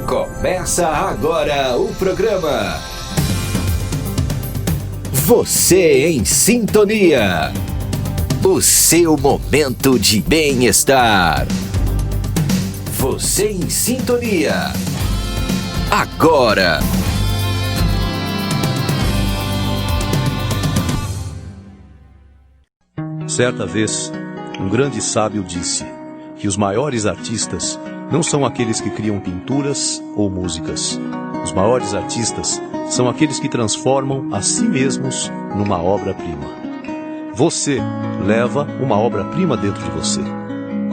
Começa agora o programa Você em Sintonia. O seu momento de bem-estar. Você em Sintonia. Agora. Certa vez, um grande sábio disse que os maiores artistas não são aqueles que criam pinturas ou músicas. Os maiores artistas são aqueles que transformam a si mesmos numa obra-prima. Você leva uma obra-prima dentro de você.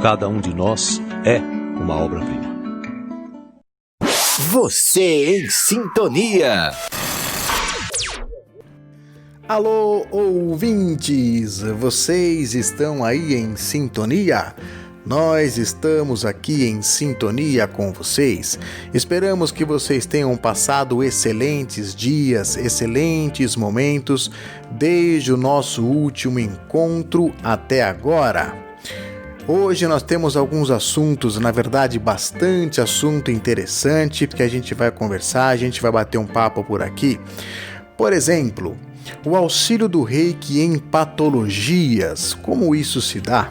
Cada um de nós é uma obra-prima. Você em Sintonia. Alô, ouvintes! Vocês estão aí em sintonia? Nós estamos aqui em sintonia com vocês. Esperamos que vocês tenham passado excelentes dias, excelentes momentos, desde o nosso último encontro até agora. Hoje nós temos alguns assuntos, na verdade bastante assunto interessante, que a gente vai conversar, a gente vai bater um papo por aqui. Por exemplo, o auxílio do Reiki em patologias, como isso se dá?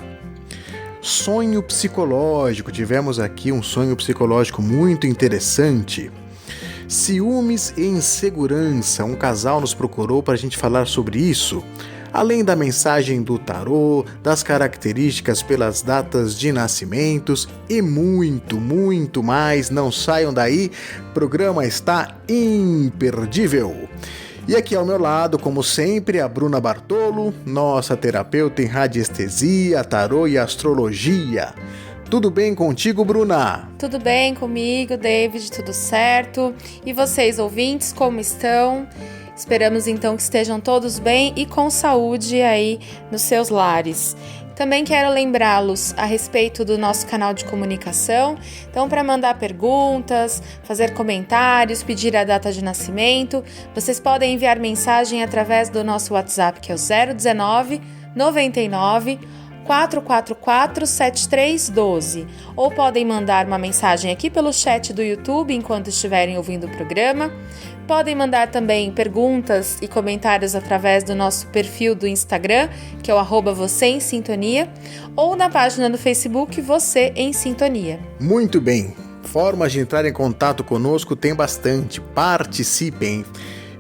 Sonho psicológico, tivemos aqui um sonho psicológico muito interessante. Ciúmes e insegurança, um casal nos procurou para a gente falar sobre isso. Além da mensagem do tarô, das características pelas datas de nascimentos e muito, muito mais. Não saiam daí, o programa está imperdível. E aqui ao meu lado, como sempre, a Bruna Bartolo, nossa terapeuta em radiestesia, tarô e astrologia. Tudo bem contigo, Bruna? Tudo bem comigo, David, tudo certo. E vocês, ouvintes, como estão? Esperamos então que estejam todos bem e com saúde aí nos seus lares. Também quero lembrá-los a respeito do nosso canal de comunicação. Então, para mandar perguntas, fazer comentários, pedir a data de nascimento, vocês podem enviar mensagem através do nosso WhatsApp, que é o 019 99 444 7312. Ou podem mandar uma mensagem aqui pelo chat do YouTube enquanto estiverem ouvindo o programa. Podem mandar também perguntas e comentários através do nosso perfil do Instagram, que é o @Você em Sintonia, ou na página do Facebook Você em Sintonia. Muito bem. Formas de entrar em contato conosco tem bastante. Participem.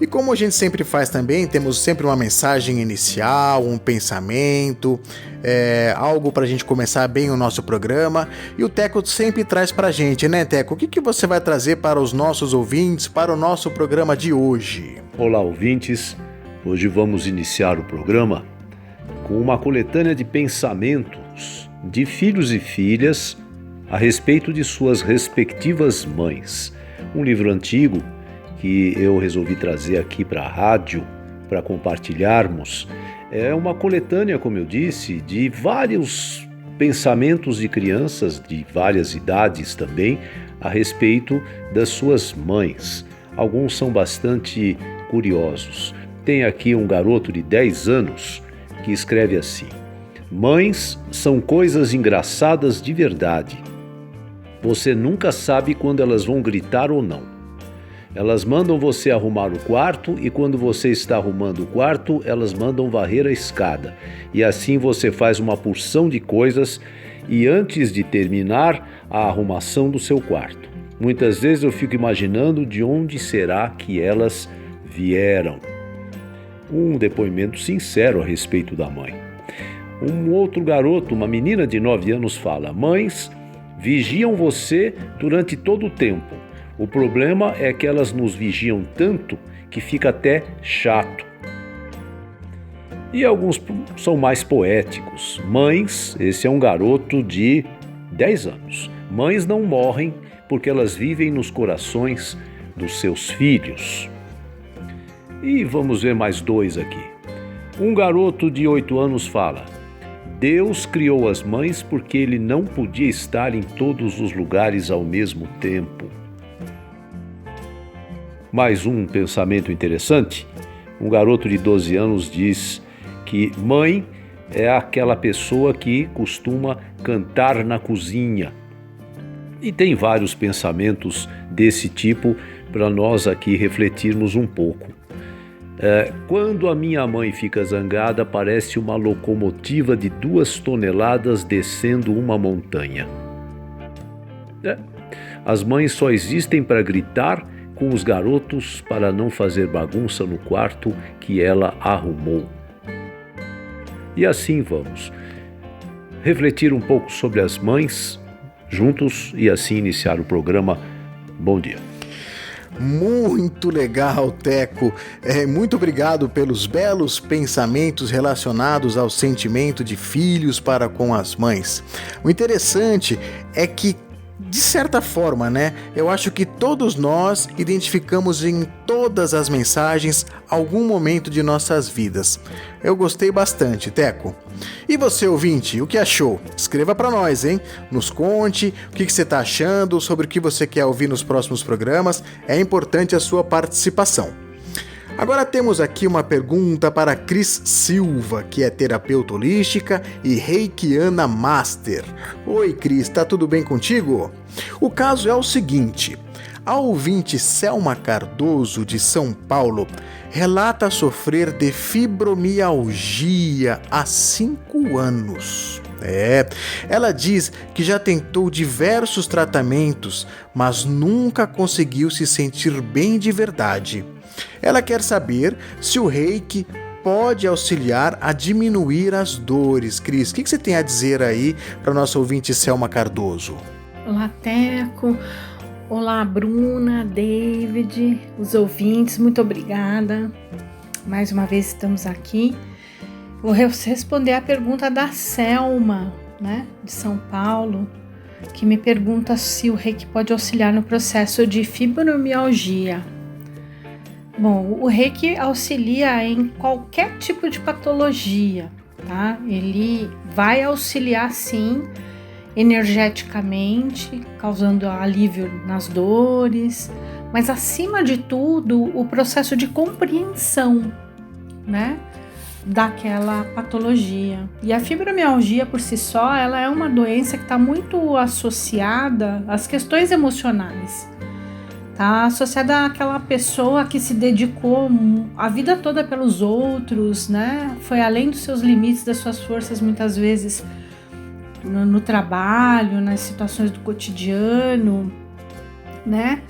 E como a gente sempre faz também, temos sempre uma mensagem inicial, um pensamento, algo para a gente começar bem o nosso programa. E o Teco sempre traz para a gente, né, Teco? O que você vai trazer para os nossos ouvintes, para o nosso programa de hoje? Olá, ouvintes. Hoje vamos iniciar o programa com uma coletânea de pensamentos de filhos e filhas a respeito de suas respectivas mães. Um livro antigo que eu resolvi trazer aqui para a rádio, para compartilharmos. É uma coletânea, como eu disse, de vários pensamentos de crianças de várias idades também a respeito das suas mães. Alguns são bastante curiosos. Tem aqui um garoto de 10 anos que escreve assim: mães são coisas engraçadas de verdade. Você nunca sabe quando elas vão gritar ou não. Elas mandam você arrumar o quarto e quando você está arrumando o quarto, elas mandam varrer a escada. E assim você faz uma porção de coisas e antes de terminar a arrumação do seu quarto. Muitas vezes eu fico imaginando de onde será que elas vieram. Um depoimento sincero a respeito da mãe. Um outro garoto, uma menina de 9 anos, fala: mães vigiam você durante todo o tempo. O problema é que elas nos vigiam tanto que fica até chato. E alguns são mais poéticos. Mães, esse é um garoto de 10 anos. Mães não morrem porque elas vivem nos corações dos seus filhos. E vamos ver mais dois aqui. Um garoto de 8 anos fala: Deus criou as mães porque ele não podia estar em todos os lugares ao mesmo tempo. Mais um pensamento interessante. Um garoto de 12 anos diz que mãe é aquela pessoa que costuma cantar na cozinha. E tem vários pensamentos desse tipo para nós aqui refletirmos um pouco. Quando a minha mãe fica zangada, parece uma locomotiva de 2 toneladas descendo uma montanha. As mães só existem para gritar com os garotos para não fazer bagunça no quarto que ela arrumou. E assim vamos refletir um pouco sobre as mães juntos e assim iniciar o programa. Bom dia. Muito legal, Teco. Muito obrigado pelos belos pensamentos relacionados ao sentimento de filhos para com as mães. O interessante é que, de certa forma, né, eu acho que todos nós identificamos em todas as mensagens algum momento de nossas vidas. Eu gostei bastante, Teco. E você, ouvinte, o que achou? Escreva para nós, hein? Nos conte o que você está achando, sobre o que você quer ouvir nos próximos programas. É importante a sua participação. Agora temos aqui uma pergunta para Cris Silva, que é terapeuta holística e reikiana master. Oi, Cris, tá tudo bem contigo? O caso é o seguinte: a ouvinte Selma Cardoso, de São Paulo, relata sofrer de fibromialgia há 5 anos. Ela diz que já tentou diversos tratamentos, mas nunca conseguiu se sentir bem de verdade. Ela quer saber se o Reiki pode auxiliar a diminuir as dores. Cris, o que você tem a dizer aí para nossa ouvinte Selma Cardoso? Olá, Teco. Olá, Bruna, David, os ouvintes, muito obrigada. Mais uma vez estamos aqui. Vou responder a pergunta da Selma, né, de São Paulo, que me pergunta se o Reiki pode auxiliar no processo de fibromialgia. Bom, o Reiki auxilia em qualquer tipo de patologia, tá? Ele vai auxiliar, sim, energeticamente, causando alívio nas dores, mas acima de tudo, o processo de compreensão, né, daquela patologia. E a fibromialgia por si só, ela é uma doença que está muito associada às questões emocionais. Tá associada àquela pessoa que se dedicou a vida toda pelos outros, né? Foi além dos seus limites, das suas forças, muitas vezes no trabalho, nas situações do cotidiano, né?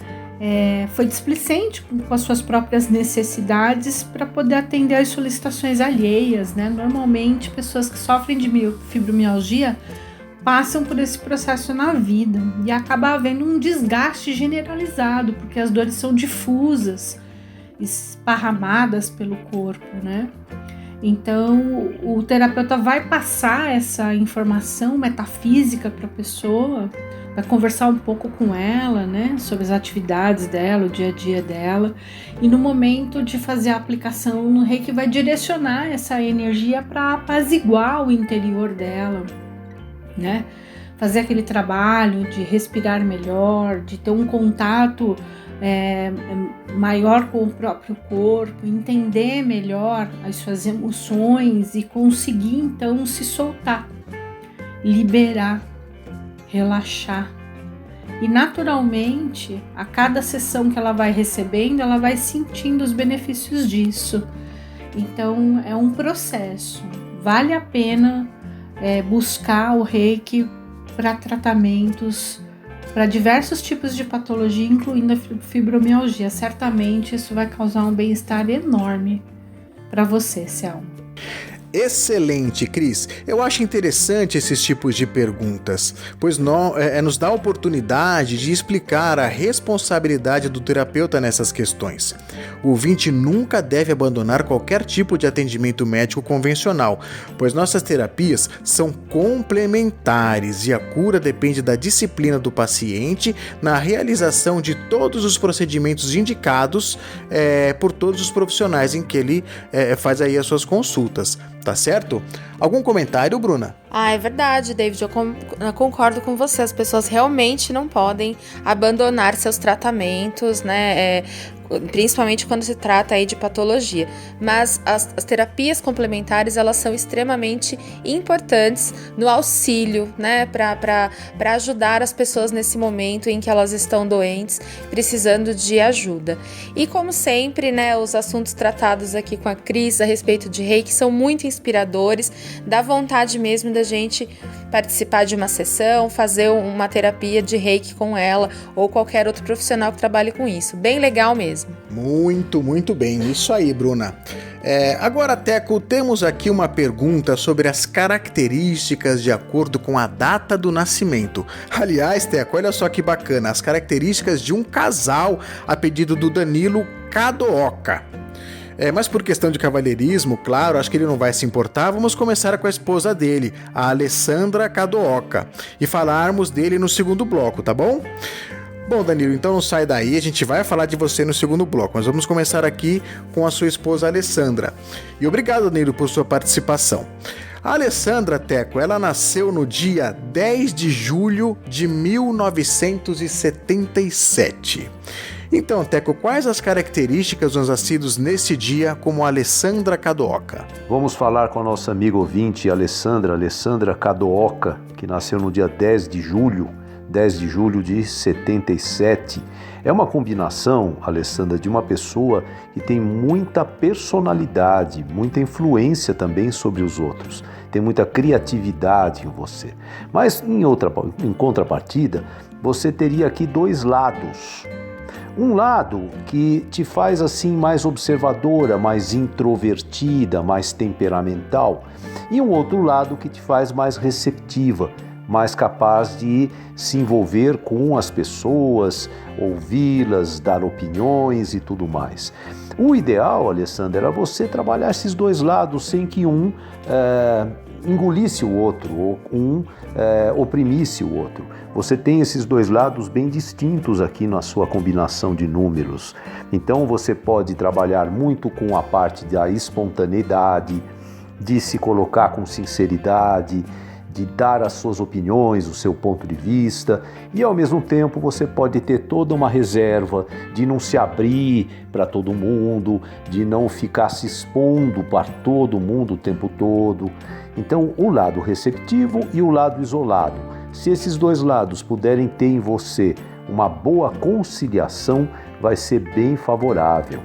Foi displicente com as suas próprias necessidades para poder atender às solicitações alheias, né? Normalmente, pessoas que sofrem de fibromialgia passam por esse processo na vida e acaba havendo um desgaste generalizado, porque as dores são difusas, esparramadas pelo corpo, né? Então, o terapeuta vai passar essa informação metafísica para a pessoa, vai conversar um pouco com ela, né, sobre as atividades dela, o dia a dia dela, e no momento de fazer a aplicação no Reiki vai direcionar essa energia para apaziguar o interior dela, né? Fazer aquele trabalho de respirar melhor, de ter um contato maior com o próprio corpo, entender melhor as suas emoções e conseguir então se soltar, liberar, relaxar. E naturalmente, a cada sessão que ela vai recebendo, ela vai sentindo os benefícios disso. Então é um processo, vale a pena buscar o Reiki para tratamentos, para diversos tipos de patologia, incluindo a fibromialgia. Certamente isso vai causar um bem-estar enorme para você, Selma. Excelente, Cris. Eu acho interessante esses tipos de perguntas, pois nos dá a oportunidade de explicar a responsabilidade do terapeuta nessas questões. O ouvinte nunca deve abandonar qualquer tipo de atendimento médico convencional, pois nossas terapias são complementares e a cura depende da disciplina do paciente na realização de todos os procedimentos indicados por todos os profissionais em que ele faz aí as suas consultas. Tá certo? Algum comentário, Bruna? É verdade, David, eu concordo com você. As pessoas realmente não podem abandonar seus tratamentos, né? principalmente quando se trata aí de patologia. Mas as terapias complementares, elas são extremamente importantes no auxílio, né, para ajudar as pessoas nesse momento em que elas estão doentes, precisando de ajuda. E como sempre, né, os assuntos tratados aqui com a Cris a respeito de Reiki são muito inspiradores, dá vontade mesmo da gente participar de uma sessão, fazer uma terapia de Reiki com ela ou qualquer outro profissional que trabalhe com isso. Bem legal mesmo. Muito bem. Isso aí, Bruna. Agora, Teco, temos aqui uma pergunta sobre as características de acordo com a data do nascimento. Aliás, Teco, olha só que bacana, as características de um casal a pedido do Danilo Kadooka. Mas por questão de cavalheirismo, claro, acho que ele não vai se importar, vamos começar com a esposa dele, a Alessandra Kadooka, e falarmos dele no segundo bloco, tá bom? Bom, Danilo, então não sai daí, a gente vai falar de você no segundo bloco, mas vamos começar aqui com a sua esposa Alessandra. E obrigado, Danilo, por sua participação. A Alessandra, Teco, ela nasceu no dia 10 de julho de 1977. Então, Teco, quais as características dos nascidos nesse dia como Alessandra Kadooka? Vamos falar com a nossa amiga ouvinte, Alessandra Kadooka, que nasceu no dia 10 de julho de 77. É uma combinação, Alessandra, de uma pessoa que tem muita personalidade, muita influência também sobre os outros. Tem muita criatividade em você. Mas, em contrapartida, você teria aqui dois lados. Um lado que te faz assim mais observadora, mais introvertida, mais temperamental, e um outro lado que te faz mais receptiva, mais capaz de se envolver com as pessoas, ouvi-las, dar opiniões e tudo mais. O ideal, Alessandra, era você trabalhar esses dois lados sem que um engolisse o outro ou um oprimisse o outro. Você tem esses dois lados bem distintos aqui na sua combinação de números. Então você pode trabalhar muito com a parte da espontaneidade, de se colocar com sinceridade, de dar as suas opiniões, o seu ponto de vista, e ao mesmo tempo você pode ter toda uma reserva de não se abrir para todo mundo, de não ficar se expondo para todo mundo o tempo todo. Então, o lado receptivo e o lado isolado. Se esses dois lados puderem ter em você uma boa conciliação, vai ser bem favorável.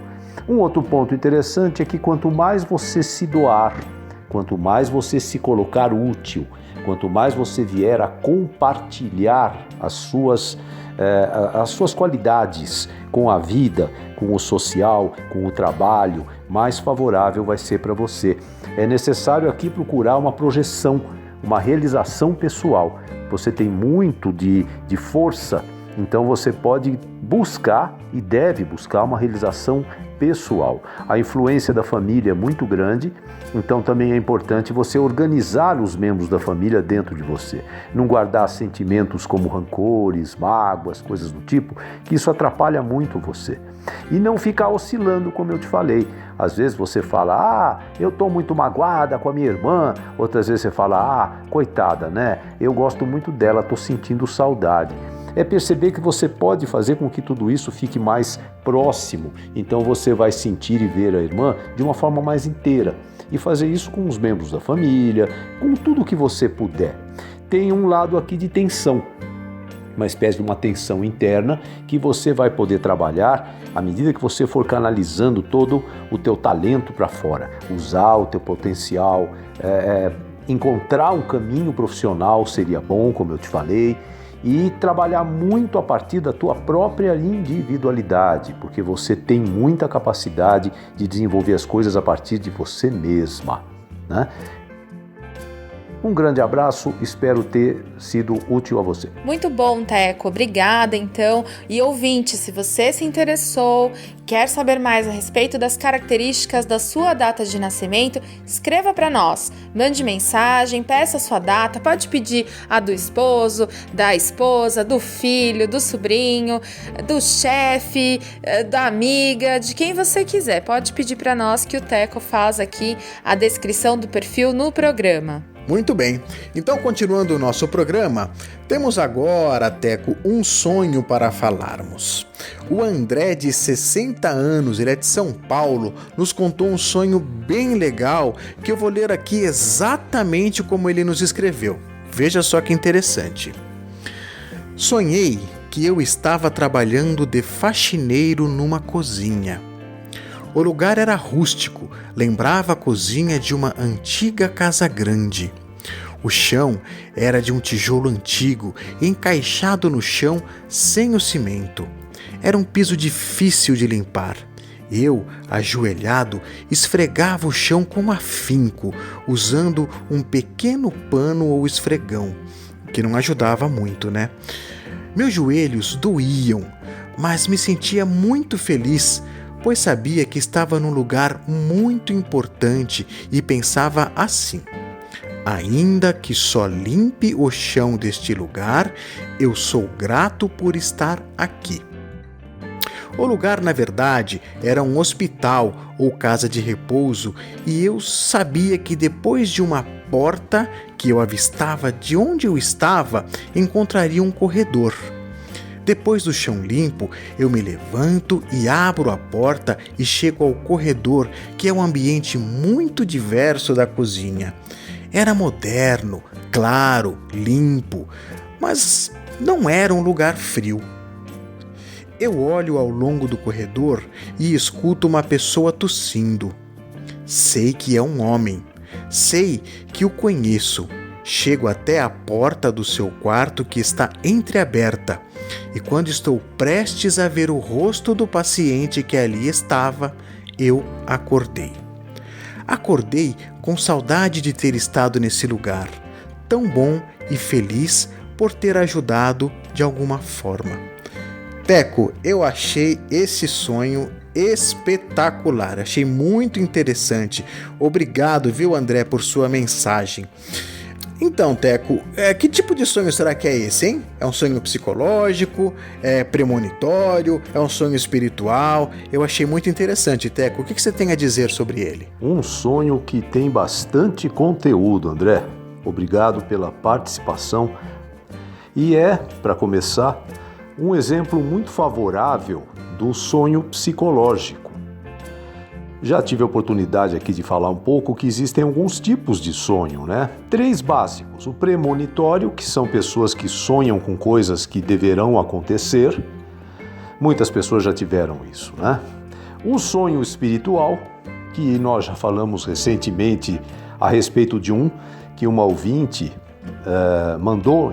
Um outro ponto interessante é que quanto mais você se doar, quanto mais você se colocar útil, quanto mais você vier a compartilhar as suas qualidades com a vida, com o social, com o trabalho, mais favorável vai ser para você. É necessário aqui procurar uma projeção, uma realização pessoal. Você tem muito de força, então você pode buscar e deve buscar uma realização pessoal. A influência da família é muito grande, então também é importante você organizar os membros da família dentro de você. Não guardar sentimentos como rancores, mágoas, coisas do tipo, que isso atrapalha muito você. E não ficar oscilando, como eu te falei. Às vezes você fala, eu estou muito magoada com a minha irmã. Outras vezes você fala, coitada, né? Eu gosto muito dela, estou sentindo saudade. É perceber que você pode fazer com que tudo isso fique mais próximo. Então você vai sentir e ver a irmã de uma forma mais inteira. E fazer isso com os membros da família, com tudo que você puder. Tem um lado aqui de tensão, uma espécie de uma tensão interna que você vai poder trabalhar à medida que você for canalizando todo o teu talento para fora. Usar o teu potencial, encontrar um caminho profissional seria bom, como eu te falei, e trabalhar muito a partir da tua própria individualidade, porque você tem muita capacidade de desenvolver as coisas a partir de você mesma, né? Um grande abraço, espero ter sido útil a você. Muito bom, Teco. Obrigada, então. E ouvinte, se você se interessou, quer saber mais a respeito das características da sua data de nascimento, escreva para nós. Mande mensagem, peça a sua data, pode pedir a do esposo, da esposa, do filho, do sobrinho, do chefe, da amiga, de quem você quiser. Pode pedir para nós que o Teco faz aqui a descrição do perfil no programa. Muito bem, então continuando o nosso programa, temos agora, Teco, um sonho para falarmos. O André, de 60 anos, ele é de São Paulo, nos contou um sonho bem legal que eu vou ler aqui exatamente como ele nos escreveu. Veja só que interessante. Sonhei que eu estava trabalhando de faxineiro numa cozinha. O lugar era rústico, lembrava a cozinha de uma antiga casa grande. O chão era de um tijolo antigo, encaixado no chão sem o cimento. Era um piso difícil de limpar. Eu, ajoelhado, esfregava o chão com afinco, usando um pequeno pano ou esfregão, que não ajudava muito, né? Meus joelhos doíam, mas me sentia muito feliz, pois sabia que estava num lugar muito importante e pensava assim: ainda que só limpe o chão deste lugar, eu sou grato por estar aqui. O lugar, na verdade, era um hospital ou casa de repouso, e eu sabia que depois de uma porta que eu avistava de onde eu estava, encontraria um corredor. Depois do chão limpo, eu me levanto e abro a porta e chego ao corredor, que é um ambiente muito diverso da cozinha. Era moderno, claro, limpo, mas não era um lugar frio. Eu olho ao longo do corredor e escuto uma pessoa tossindo. Sei que é um homem. Sei que o conheço. Chego até a porta do seu quarto, que está entreaberta, e quando estou prestes a ver o rosto do paciente que ali estava, eu acordei. Acordei com saudade de ter estado nesse lugar, tão bom e feliz por ter ajudado de alguma forma. Teco, eu achei esse sonho espetacular, achei muito interessante. Obrigado, viu, André, por sua mensagem. Então, Teco, que tipo de sonho será que é esse, hein? É um sonho psicológico? É premonitório? É um sonho espiritual? Eu achei muito interessante, Teco. O que você tem a dizer sobre ele? Um sonho que tem bastante conteúdo, André. Obrigado pela participação. E para começar, um exemplo muito favorável do sonho psicológico. Já tive a oportunidade aqui de falar um pouco que existem alguns tipos de sonho, né? 3 básicos. O premonitório, que são pessoas que sonham com coisas que deverão acontecer. Muitas pessoas já tiveram isso, né? O sonho espiritual, que nós já falamos recentemente a respeito de que uma ouvinte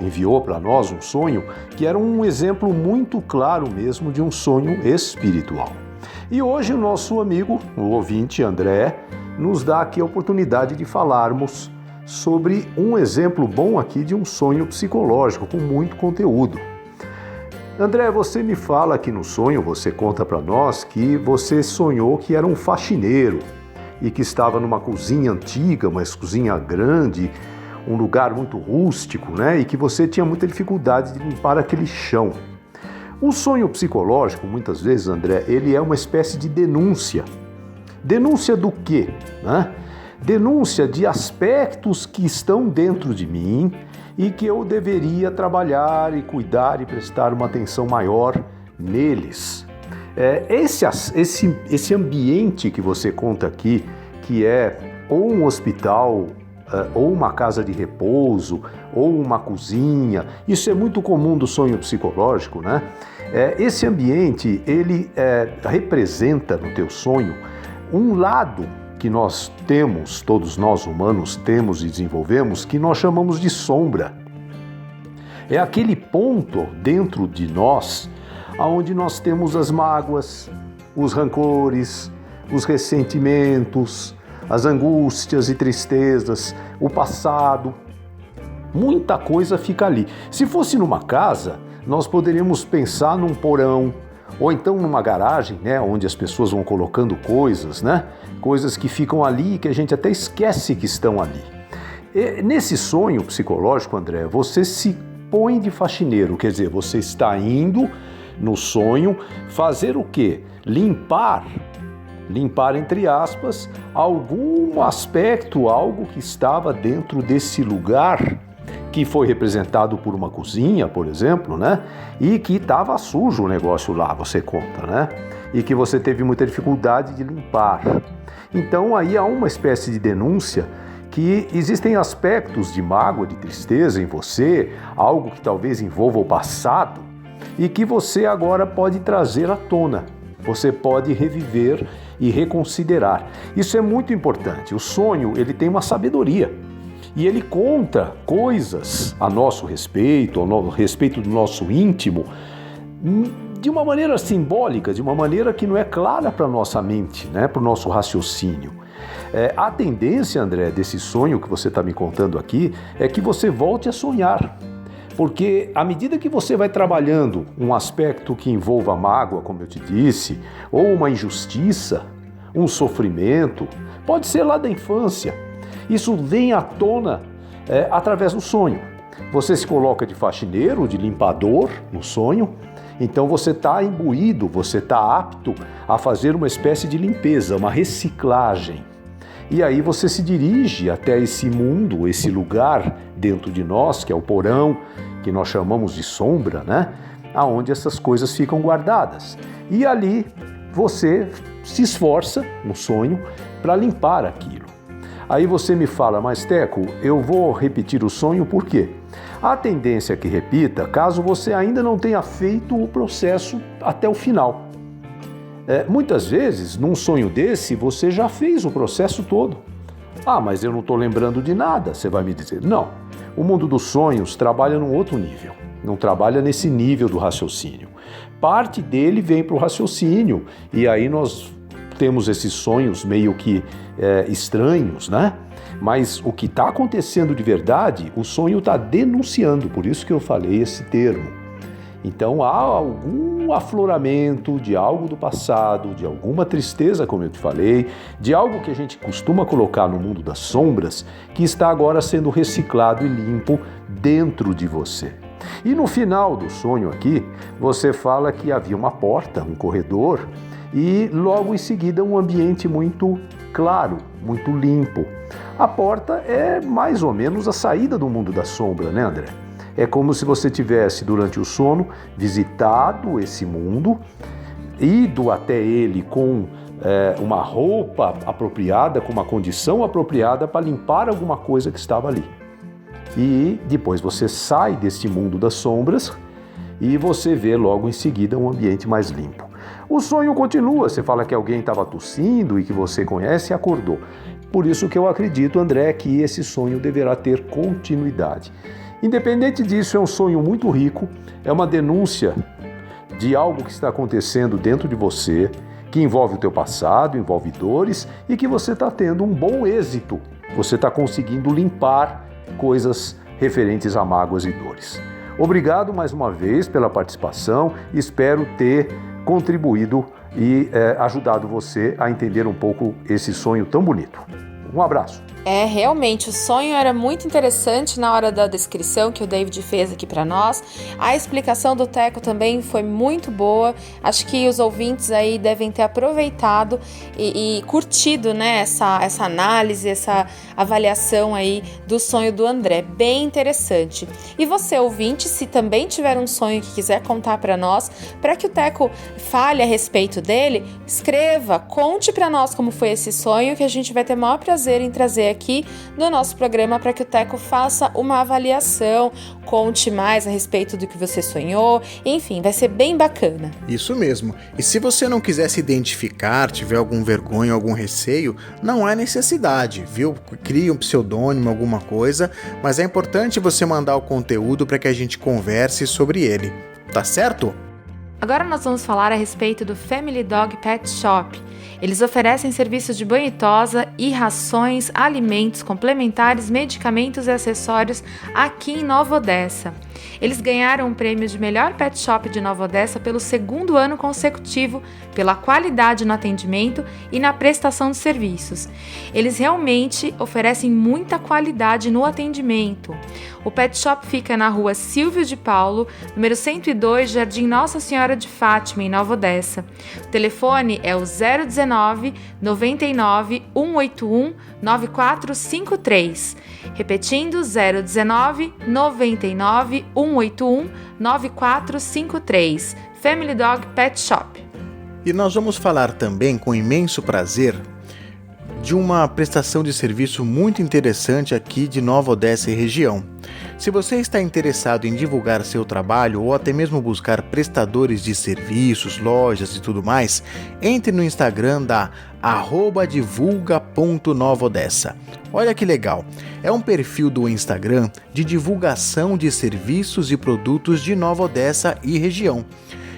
enviou para nós um sonho, que era um exemplo muito claro mesmo de um sonho espiritual. E hoje o nosso amigo, o ouvinte André, nos dá aqui a oportunidade de falarmos sobre um exemplo bom aqui de um sonho psicológico com muito conteúdo. André, você me fala aqui no sonho, você conta para nós que você sonhou que era um faxineiro e que estava numa cozinha antiga, uma cozinha grande, um lugar muito rústico, né? E que você tinha muita dificuldade de limpar aquele chão. O sonho psicológico, muitas vezes, André, ele é uma espécie de denúncia. Denúncia do quê? Né? Denúncia de aspectos que estão dentro de mim e que eu deveria trabalhar e cuidar e prestar uma atenção maior neles. Esse ambiente que você conta aqui, que é ou um hospital, ou uma casa de repouso, ou uma cozinha, isso é muito comum do sonho psicológico, né? Esse ambiente, ele representa no teu sonho um lado que nós temos, todos nós humanos temos e desenvolvemos, que nós chamamos de sombra. É aquele ponto dentro de nós onde nós temos as mágoas, os rancores, os ressentimentos, as angústias e tristezas, o passado. Muita coisa fica ali. Se fosse numa casa, nós poderíamos pensar num porão, ou então numa garagem, né, onde as pessoas vão colocando coisas, né? Coisas que ficam ali e que a gente até esquece que estão ali. Nesse sonho psicológico, André, você se põe de faxineiro, quer dizer, você está indo no sonho fazer o quê? Limpar limpar, entre aspas, algum aspecto, algo que estava dentro desse lugar que foi representado por uma cozinha, por exemplo, né? E que estava sujo o negócio lá, você conta, né? E que você teve muita dificuldade de limpar. Então aí há uma espécie de denúncia que existem aspectos de mágoa, de tristeza em você, algo que talvez envolva o passado e que você agora pode trazer à tona. Você pode reviver e reconsiderar. Isso é muito importante. O sonho, ele tem uma sabedoria. E ele conta coisas a nosso respeito, ao respeito do nosso íntimo, de uma maneira simbólica, de uma maneira que não é clara para a nossa mente, né? Para o nosso raciocínio. A tendência, André, desse sonho que você está me contando aqui, é que você volte a sonhar. Porque à medida que você vai trabalhando um aspecto que envolva mágoa, como eu te disse, ou uma injustiça, um sofrimento, pode ser lá da infância, isso vem à tona através do sonho. Você se coloca de faxineiro, de limpador no sonho, então você está imbuído, você está apto a fazer uma espécie de limpeza, uma reciclagem. E aí você se dirige até esse mundo, esse lugar dentro de nós, que é o porão, que nós chamamos de sombra, né? Aonde essas coisas ficam guardadas. E ali você se esforça no sonho para limpar aquilo. Aí você me fala, mas Teco, eu vou repetir o sonho por quê? A tendência é que repita caso você ainda não tenha feito o processo até o final. Muitas vezes, num sonho desse, você já fez o processo todo. Ah, mas eu não estou lembrando de nada, você vai me dizer. Não, o mundo dos sonhos trabalha num outro nível, não trabalha nesse nível do raciocínio. Parte dele vem para o raciocínio, e aí nós temos esses sonhos meio que estranhos, né? Mas o que está acontecendo de verdade, o sonho está denunciando, por isso que eu falei esse termo. Então há algum afloramento de algo do passado, de alguma tristeza, como eu te falei, de algo que a gente costuma colocar no mundo das sombras, que está agora sendo reciclado e limpo dentro de você. E no final do sonho aqui, você fala que havia uma porta, um corredor, e logo em seguida um ambiente muito claro, muito limpo. A porta é mais ou menos a saída do mundo da sombra, né, André? É como se você tivesse, durante o sono, visitado esse mundo, ido até ele com uma roupa apropriada, com uma condição apropriada para limpar alguma coisa que estava ali. E depois você sai desse mundo das sombras e você vê logo em seguida um ambiente mais limpo. O sonho continua, você fala que alguém estava tossindo e que você conhece e acordou. Por isso que eu acredito, André, que esse sonho deverá ter continuidade. Independente disso, é um sonho muito rico, é uma denúncia de algo que está acontecendo dentro de você, que envolve o teu passado, envolve dores e que você está tendo um bom êxito. Você está conseguindo limpar coisas referentes a mágoas e dores. Obrigado mais uma vez pela participação, espero ter contribuído e ajudado você a entender um pouco esse sonho tão bonito. Um abraço. Realmente, o sonho era muito interessante na hora da descrição que o David fez aqui para nós. A explicação do Teco também foi muito boa. Acho que os ouvintes aí devem ter aproveitado e curtido, né, essa análise, essa avaliação aí do sonho do André. Bem interessante. E você, ouvinte, se também tiver um sonho que quiser contar para nós, para que o Teco fale a respeito dele, escreva, conte para nós como foi esse sonho, que a gente vai ter o maior prazer em trazer aqui no nosso programa para que o Teco faça uma avaliação, conte mais a respeito do que você sonhou, enfim, vai ser bem bacana. Isso mesmo. E se você não quiser se identificar, tiver algum vergonha, algum receio, não há necessidade, viu? Crie um pseudônimo, alguma coisa, mas é importante você mandar o conteúdo para que a gente converse sobre ele, tá certo? Agora nós vamos falar a respeito do Family Dog Pet Shop. Eles oferecem serviços de banho e tosa e rações, alimentos complementares, medicamentos e acessórios aqui em Nova Odessa. Eles ganharam o prêmio de melhor pet shop de Nova Odessa pelo 2º ano consecutivo, pela qualidade no atendimento e na prestação de serviços. Eles realmente oferecem muita qualidade no atendimento. O pet shop fica na rua Silvio de Paulo, número 102, Jardim Nossa Senhora de Fátima, em Nova Odessa. O telefone é o 019 99 181 9453. Repetindo, 019 99 181 9453. Family Dog Pet Shop. E nós vamos falar também, com imenso prazer, de uma prestação de serviço muito interessante aqui de Nova Odessa e região. Se você está interessado em divulgar seu trabalho ou até mesmo buscar prestadores de serviços, lojas e tudo mais, entre no Instagram da @divulga.novaodessa. Olha que legal, é um perfil do Instagram de divulgação de serviços e produtos de Nova Odessa e região.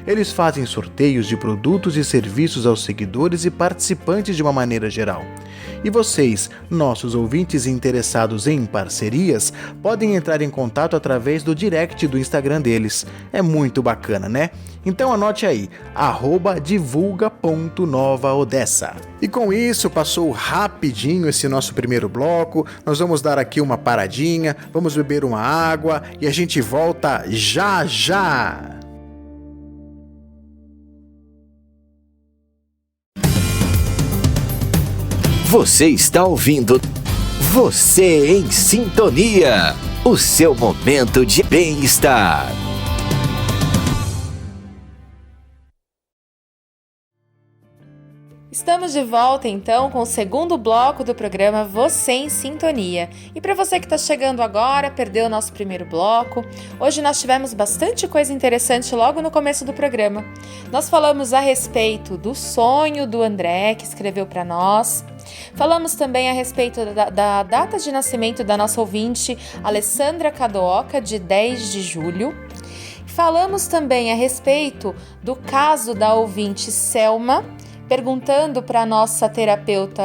Eles fazem sorteios de produtos e serviços aos seguidores e participantes de uma maneira geral. E vocês, nossos ouvintes interessados em parcerias, podem entrar em contato através do direct do Instagram deles. É muito bacana, né? Então anote aí, @divulga.novaodessa. E com isso, passou rapidinho esse nosso primeiro bloco. Nós vamos dar aqui uma paradinha, vamos beber uma água e a gente volta já já! Você está ouvindo Você em Sintonia, o seu momento de bem-estar. Estamos de volta então com o segundo bloco do programa Você em Sintonia. E para você que está chegando agora, perdeu o nosso primeiro bloco, hoje nós tivemos bastante coisa interessante logo no começo do programa. Nós falamos a respeito do sonho do André, que escreveu para nós. Falamos também a respeito da data de nascimento da nossa ouvinte Alessandra Cadoca, de 10 de julho. Falamos também a respeito do caso da ouvinte Selma, perguntando para a nossa terapeuta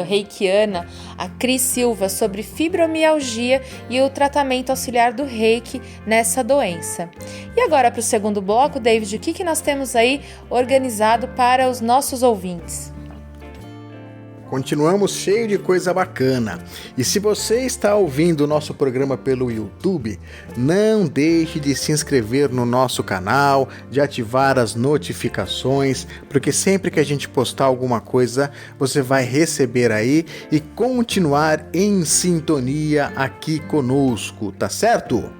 reikiana, a Cris Silva, sobre fibromialgia e o tratamento auxiliar do reiki nessa doença. E agora para o segundo bloco, David, o que nós temos aí organizado para os nossos ouvintes? Continuamos cheio de coisa bacana. E se você está ouvindo o nosso programa pelo YouTube, não deixe de se inscrever no nosso canal, de ativar as notificações, porque sempre que a gente postar alguma coisa, você vai receber aí e continuar em sintonia aqui conosco, tá certo?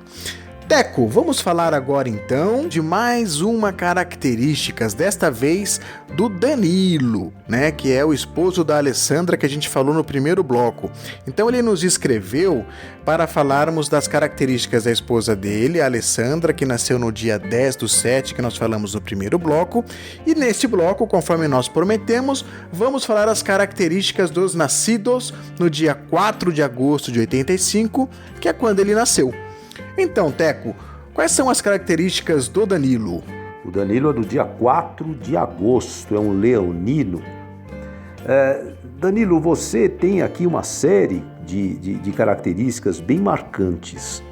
Teco, vamos falar agora então de mais uma característica, desta vez do Danilo, né, que é o esposo da Alessandra que a gente falou no primeiro bloco. Então ele nos escreveu para falarmos das características da esposa dele, a Alessandra, que nasceu no dia 10/7, que nós falamos no primeiro bloco. E neste bloco, conforme nós prometemos, vamos falar as características dos nascidos no dia 4 de agosto de 85, que é quando ele nasceu. Então, Teco, quais são as características do Danilo? O Danilo é do dia 4 de agosto, é um leonino. Danilo, você tem aqui uma série de características bem marcantes.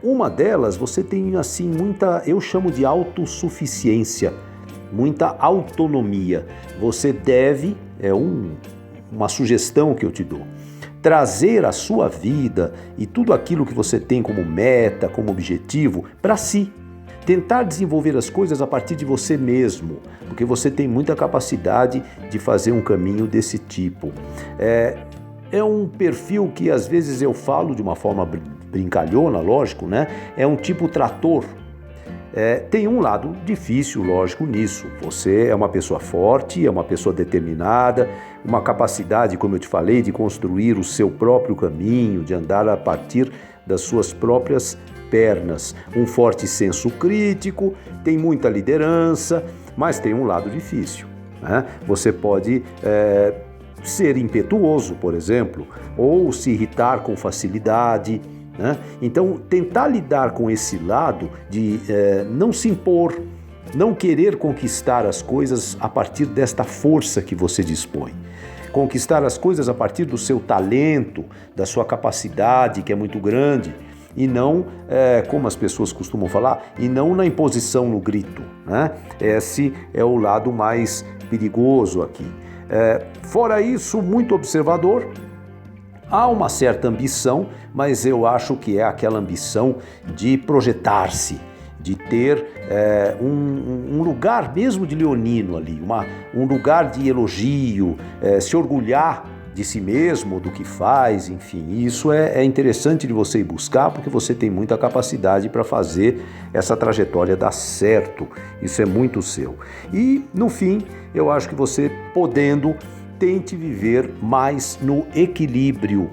Uma delas, você tem assim muita, eu chamo de autossuficiência, muita autonomia. Você deve, uma sugestão que eu te dou, trazer a sua vida e tudo aquilo que você tem como meta, como objetivo, para si. Tentar desenvolver as coisas a partir de você mesmo, porque você tem muita capacidade de fazer um caminho desse tipo. É um perfil que às vezes eu falo de uma forma brincalhona, lógico, né? É um tipo trator. Tem um lado difícil, lógico, nisso. Você é uma pessoa forte, é uma pessoa determinada, uma capacidade, como eu te falei, de construir o seu próprio caminho, de andar a partir das suas próprias pernas. Um forte senso crítico, tem muita liderança, mas tem um lado difícil, né? Você pode ser impetuoso, por exemplo, ou se irritar com facilidade, né? Então, tentar lidar com esse lado de não se impor, não querer conquistar as coisas a partir desta força que você dispõe. Conquistar as coisas a partir do seu talento, da sua capacidade, que é muito grande. e não, como as pessoas costumam falar, e não na imposição, no grito, né? Esse é o lado mais perigoso aqui. Fora isso, muito observador. Há uma certa ambição, mas eu acho que é aquela ambição de projetar-se, de ter um lugar mesmo de leonino ali, um lugar de elogio, se orgulhar de si mesmo, do que faz, enfim. Isso é interessante de você ir buscar, porque você tem muita capacidade para fazer essa trajetória dar certo. Isso é muito seu. E, no fim, eu acho que você, podendo, tente viver mais no equilíbrio.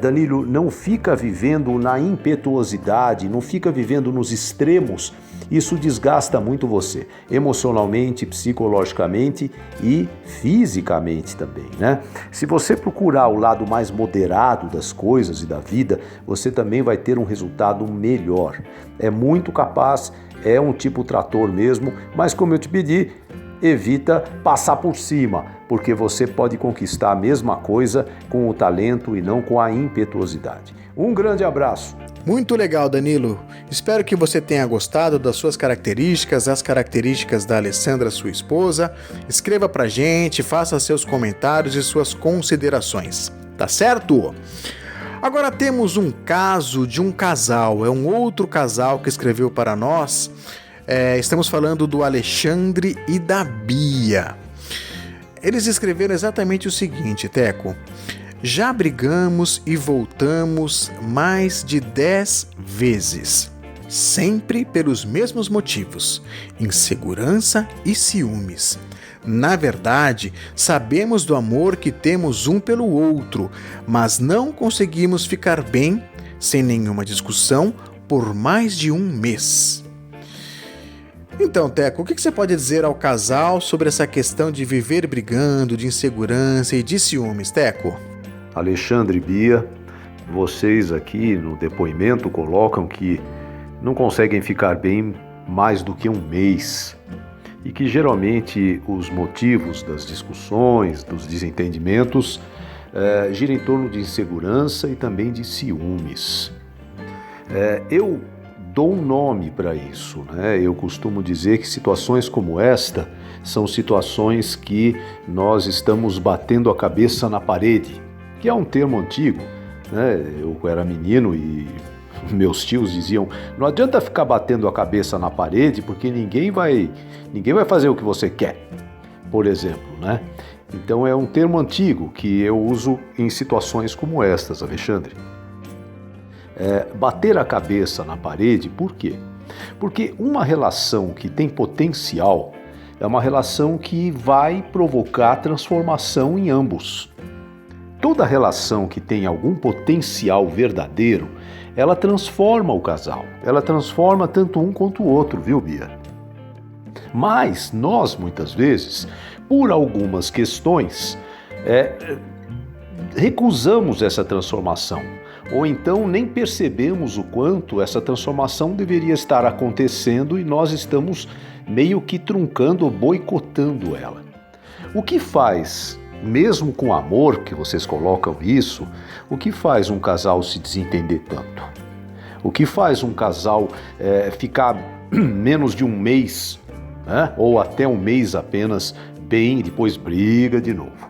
Danilo, não fica vivendo na impetuosidade, não fica vivendo nos extremos. Isso desgasta muito você, emocionalmente, psicologicamente e fisicamente também, né? Se você procurar o lado mais moderado das coisas e da vida, você também vai ter um resultado melhor. É muito capaz, é um tipo trator mesmo, mas como eu te pedi, evita passar por cima, porque você pode conquistar a mesma coisa com o talento e não com a impetuosidade. Um grande abraço. Muito legal, Danilo. Espero que você tenha gostado das suas características, as características da Alessandra, sua esposa. Escreva pra gente, faça seus comentários e suas considerações. Tá certo? Agora temos um caso de um casal, é um outro casal que escreveu para nós. Estamos falando do Alexandre e da Bia. Eles escreveram exatamente o seguinte, Teco. Já brigamos e voltamos mais de 10 vezes, sempre pelos mesmos motivos, insegurança e ciúmes. Na verdade, sabemos do amor que temos um pelo outro, mas não conseguimos ficar bem, sem nenhuma discussão, por mais de um mês. Então, Teco, o que você pode dizer ao casal sobre essa questão de viver brigando, de insegurança e de ciúmes, Teco? Alexandre e Bia, vocês aqui no depoimento colocam que não conseguem ficar bem mais do que um mês e que geralmente os motivos das discussões, dos desentendimentos giram em torno de insegurança e também de ciúmes. Eu dou um nome para isso, né? Eu costumo dizer que situações como esta são situações que nós estamos batendo a cabeça na parede, que é um termo antigo, né? Eu era menino e meus tios diziam, não adianta ficar batendo a cabeça na parede porque ninguém vai fazer o que você quer, por exemplo, né? Então é um termo antigo que eu uso em situações como estas, Alexandre. Bater a cabeça na parede, por quê? Porque uma relação que tem potencial é uma relação que vai provocar transformação em ambos. Toda relação que tem algum potencial verdadeiro, ela transforma o casal, ela transforma tanto um quanto o outro, viu, Bia? Mas nós, muitas vezes, por algumas questões, recusamos essa transformação, ou então nem percebemos o quanto essa transformação deveria estar acontecendo e nós estamos meio que truncando ou boicotando ela. O que faz, mesmo com amor que vocês colocam isso, o que faz um casal se desentender tanto? O que faz um casal ficar menos de um mês, né? Ou até um mês apenas, bem, e depois briga de novo?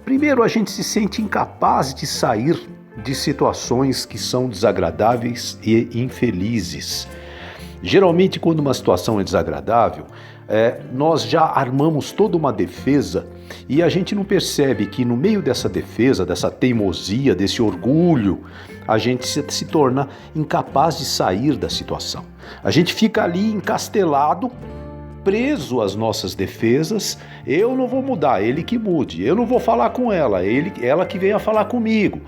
Primeiro, a gente se sente incapaz de sair de situações que são desagradáveis e infelizes. Geralmente, quando uma situação é desagradável, nós já armamos toda uma defesa e a gente não percebe que no meio dessa defesa, dessa teimosia, desse orgulho, a gente se torna incapaz de sair da situação. A gente fica ali encastelado, preso às nossas defesas. Eu não vou mudar, ele que mude. Eu não vou falar com ela, ela que venha falar comigo.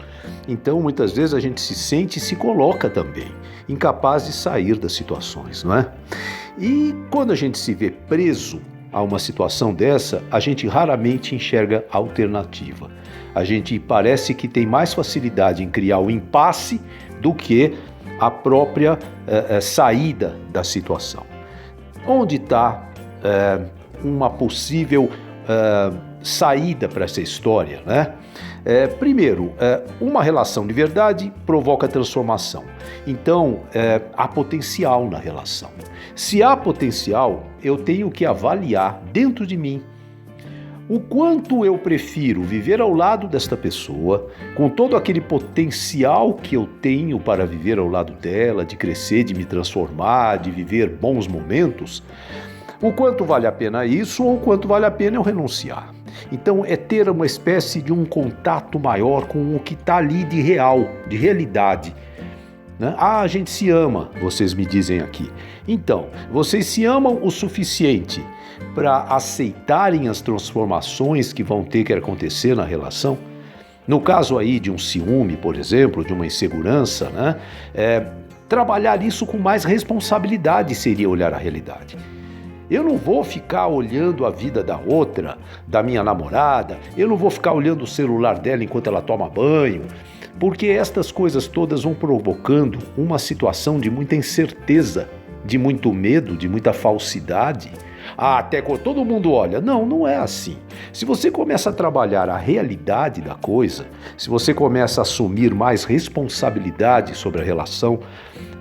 Então, muitas vezes a gente se sente e se coloca também incapaz de sair das situações, não é? E quando a gente se vê preso a uma situação dessa, a gente raramente enxerga alternativa. A gente parece que tem mais facilidade em criar o impasse do que a própria saída da situação. Onde está uma possível saída para essa história, né? Primeiro, uma relação de verdade provoca transformação. Então, há potencial na relação. Se há potencial, eu tenho que avaliar dentro de mim o quanto eu prefiro viver ao lado desta pessoa, com todo aquele potencial que eu tenho para viver ao lado dela, de crescer, de me transformar, de viver bons momentos, o quanto vale a pena isso ou o quanto vale a pena eu renunciar. Então é ter uma espécie de um contato maior com o que está ali de real, de realidade. Né? A gente se ama, vocês me dizem aqui. Então, vocês se amam o suficiente para aceitarem as transformações que vão ter que acontecer na relação? No caso aí de um ciúme, por exemplo, de uma insegurança, né? Trabalhar isso com mais responsabilidade seria olhar a realidade. Eu não vou ficar olhando a vida da outra, da minha namorada, eu não vou ficar olhando o celular dela enquanto ela toma banho, porque estas coisas todas vão provocando uma situação de muita incerteza, de muito medo, de muita falsidade. Até quando todo mundo olha. Não, não é assim. Se você começa a trabalhar a realidade da coisa, se você começa a assumir mais responsabilidade sobre a relação,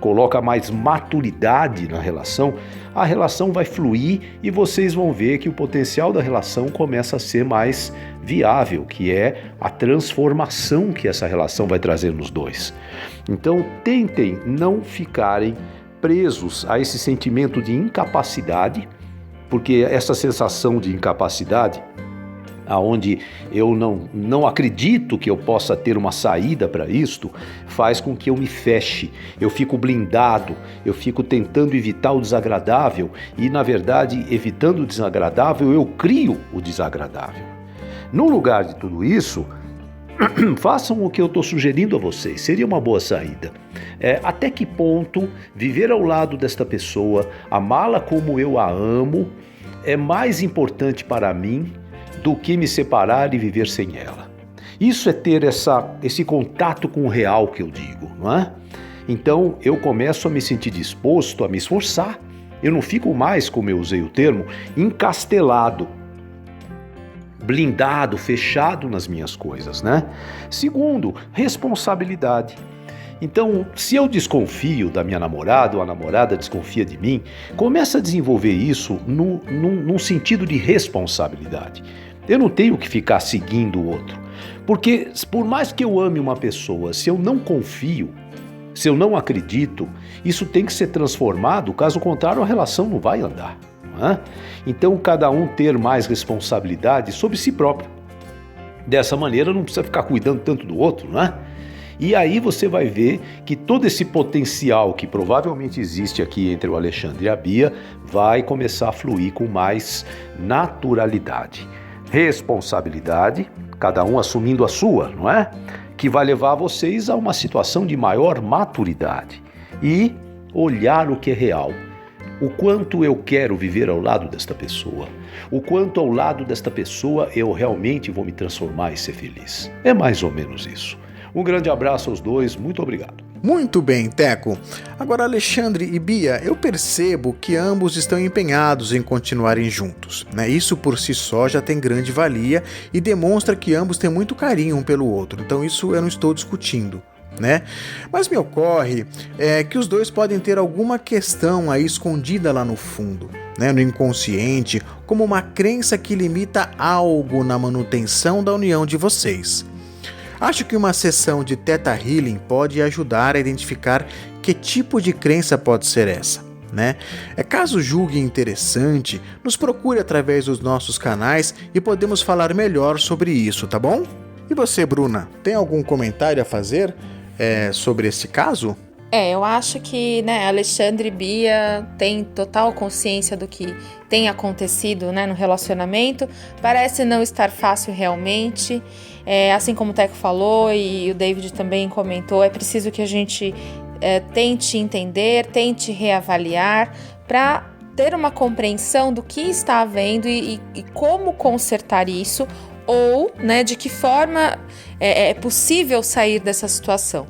coloca mais maturidade na relação, a relação vai fluir e vocês vão ver que o potencial da relação começa a ser mais viável, que é a transformação que essa relação vai trazer nos dois. Então, tentem não ficarem presos a esse sentimento de incapacidade, porque essa sensação de incapacidade, aonde eu não acredito que eu possa ter uma saída para isto, faz com que eu me feche, eu fico blindado, eu fico tentando evitar o desagradável e, na verdade, evitando o desagradável, eu crio o desagradável. No lugar de tudo isso, façam o que eu estou sugerindo a vocês, seria uma boa saída. Até que ponto viver ao lado desta pessoa, amá-la como eu a amo, é mais importante para mim do que me separar e viver sem ela. Isso é ter esse contato com o real que eu digo, não é? Então eu começo a me sentir disposto a me esforçar. Eu não fico mais, como eu usei o termo, encastelado, blindado, fechado nas minhas coisas, né? Segundo, responsabilidade. Então, se eu desconfio da minha namorada ou a namorada desconfia de mim, começa a desenvolver isso num sentido de responsabilidade. Eu não tenho que ficar seguindo o outro, porque por mais que eu ame uma pessoa, se eu não confio, se eu não acredito, isso tem que ser transformado, caso contrário a relação não vai andar. Não é? Então, cada um ter mais responsabilidade sobre si próprio. Dessa maneira não precisa ficar cuidando tanto do outro, não é? E aí você vai ver que todo esse potencial que provavelmente existe aqui entre o Alexandre e a Bia vai começar a fluir com mais naturalidade. Responsabilidade, cada um assumindo a sua, não é? Que vai levar vocês a uma situação de maior maturidade e olhar o que é real. O quanto eu quero viver ao lado desta pessoa, o quanto ao lado desta pessoa eu realmente vou me transformar e ser feliz. É mais ou menos isso. Um grande abraço aos dois, muito obrigado. Muito bem, Teco. Agora, Alexandre e Bia, eu percebo que ambos estão empenhados em continuarem juntos, né? Isso por si só já tem grande valia e demonstra que ambos têm muito carinho um pelo outro, então isso eu não estou discutindo, né? Mas me ocorre que os dois podem ter alguma questão aí escondida lá no fundo, né? No inconsciente, como uma crença que limita algo na manutenção da união de vocês. Acho que uma sessão de Theta Healing pode ajudar a identificar que tipo de crença pode ser essa, né? Caso julgue interessante, nos procure através dos nossos canais e podemos falar melhor sobre isso, tá bom? E você, Bruna, tem algum comentário a fazer sobre esse caso? Eu acho que, Alexandre e Bia têm total consciência do que tem acontecido, no relacionamento. Parece não estar fácil realmente. Assim como o Teco falou e o David também comentou, é preciso que a gente tente entender, tente reavaliar para ter uma compreensão do que está havendo e como consertar isso ou, de que forma é possível sair dessa situação.